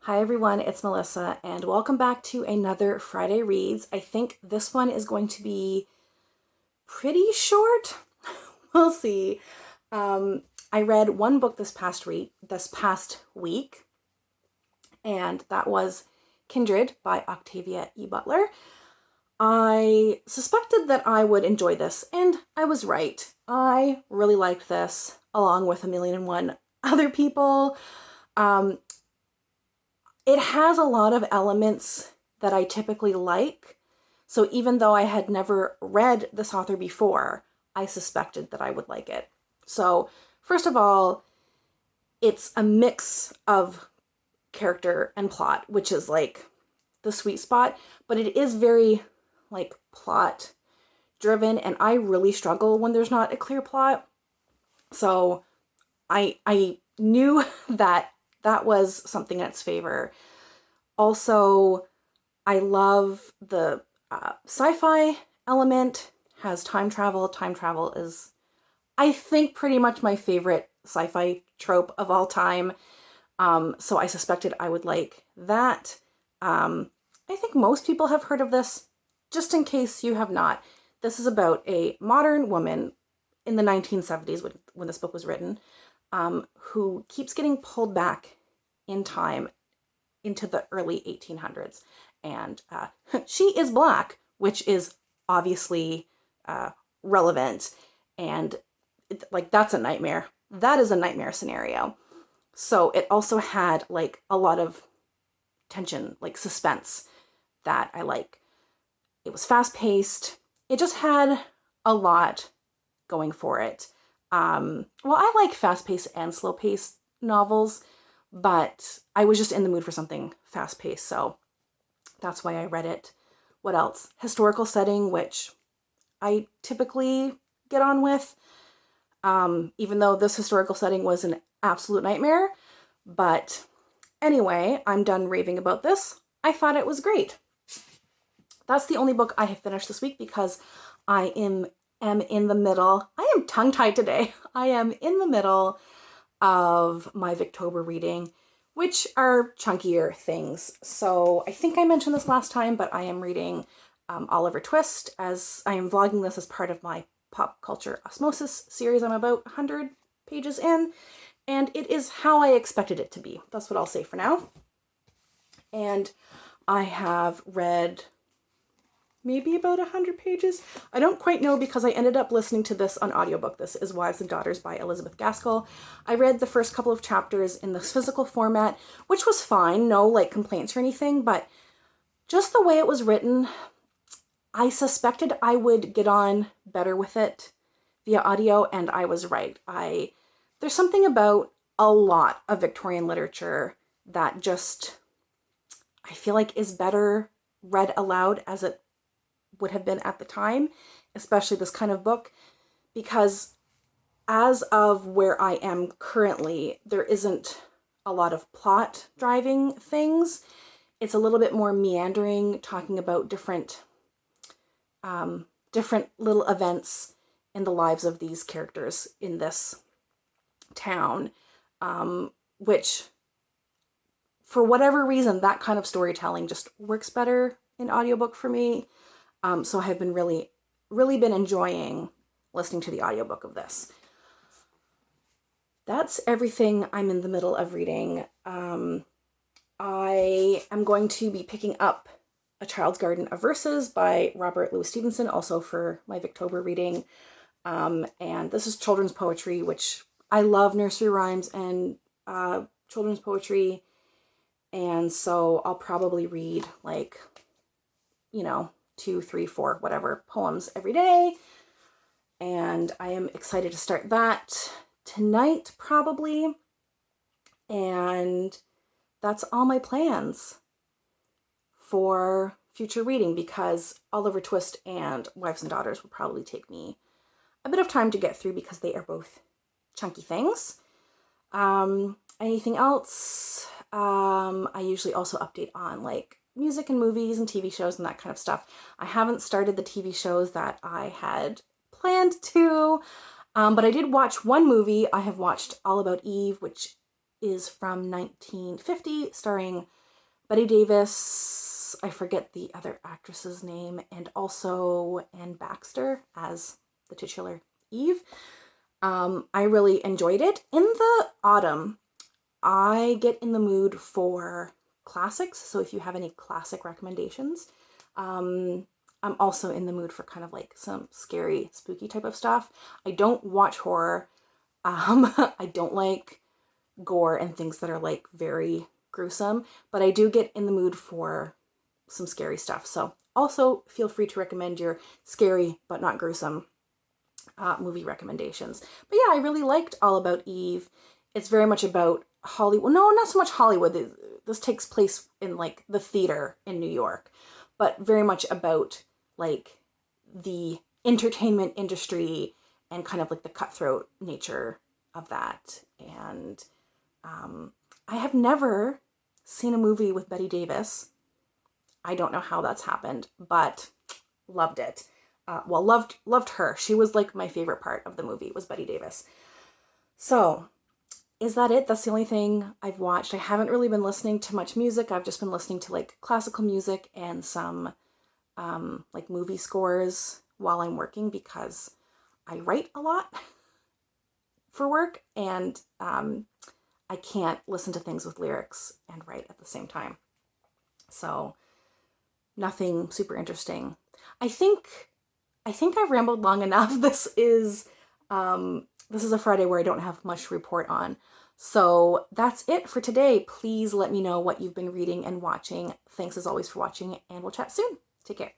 Hi everyone, it's Melissa, and welcome back to another Friday Reads. I think this one is going to be pretty short. We'll see. I read one book this past week, and that was Kindred by Octavia E. Butler. I suspected that I would enjoy this, and I was right. I really liked this, along with a million and one other people. Um, It has a lot of elements that I typically like. So even though I had never read this author before, I suspected that I would like it. So, first of all, it's a mix of character and plot, which is like the sweet spot, but it is very like plot driven, and I really struggle when there's not a clear plot. So, I knew that that was something in its favor. Also, I love the sci-fi element, has time travel. Time travel is, I think, pretty much my favorite sci-fi trope of all time. So I suspected I would like that. I think most people have heard of this. Just in case you have not, this is about a modern woman in the 1970s when this book was written, who keeps getting pulled back in time into the early 1800s. And she is Black, which is obviously relevant. And that's a nightmare. That is a nightmare scenario. So it also had like a lot of tension, like suspense that I like. It was fast paced. It just had a lot going for it. Well, I like fast paced and slow paced novels, but I was just in the mood for something fast paced, so that's why I read it. What else? Historical setting, which I typically get on with, even though this historical setting was an absolute nightmare. But anyway, I'm done raving about this. I thought it was great. That's the only book I have finished this week because I am in the middle. I am tongue-tied today. I am in the middle of my Victober reading, which are chunkier things. So I think I mentioned this last time, but I am reading Oliver Twist, as I am vlogging this as part of my pop culture osmosis series. I'm about 100 pages in, and it is how I expected it to be. That's what I'll say for now. And I have read maybe about 100 pages. I don't quite know because I ended up listening to this on audiobook. This is Wives and Daughters by Elizabeth Gaskell. I read the first couple of chapters in this physical format, which was fine, no like complaints or anything, but just the way it was written, I suspected I would get on better with it via audio, and I was right. There's something about a lot of Victorian literature that just I feel like is better read aloud as it would have been at the time, especially this kind of book, because as of where I am currently, there isn't a lot of plot driving things. It's a little bit more meandering, talking about different little events in the lives of these characters in this town, which for whatever reason, that kind of storytelling just works better in audiobook for me. So I have been really been enjoying listening to the audiobook of this. That's everything I'm in the middle of reading. I am going to be picking up A Child's Garden of Verses by Robert Louis Stevenson, also for my Victober reading. And this is children's poetry, which I love nursery rhymes and children's poetry. And so I'll probably read 2, 3, 4, whatever poems every day. And I am excited to start that tonight, probably. And that's all my plans for future reading, because Oliver Twist and Wives and Daughters will probably take me a bit of time to get through because they are both chunky things. Anything else? I usually also update on music and movies and TV shows and that kind of stuff. I haven't started the TV shows that I had planned to, but I did watch one movie. I have watched All About Eve, which is from 1950, starring Betty Davis, I forget the other actress's name, and also Anne Baxter as the titular Eve. I really enjoyed it. In the autumn, I get in the mood for classics, so if you have any classic recommendations, I'm also in the mood for kind of like some scary, spooky type of stuff. I don't watch horror. I don't like gore and things that are like very gruesome, but I do get in the mood for some scary stuff. So also feel free to recommend your scary but not gruesome movie recommendations. But yeah, I really liked All About Eve. It's very much about Hollywood. No, not so much Hollywood. This takes place in like the theater in New York, but very much about like the entertainment industry and kind of like the cutthroat nature of that. And I have never seen a movie with Betty Davis. I don't know how that's happened, but loved it. Loved her. She was like my favorite part of the movie was Betty Davis. So, is that it? That's the only thing I've watched. I haven't really been listening to much music. I've just been listening to like classical music and some like movie scores while I'm working because I write a lot for work and I can't listen to things with lyrics and write at the same time. So, nothing super interesting. I think I've rambled long enough. This is a Friday where I don't have much to report on. So that's it for today. Please let me know what you've been reading and watching. Thanks as always for watching, and we'll chat soon. Take care.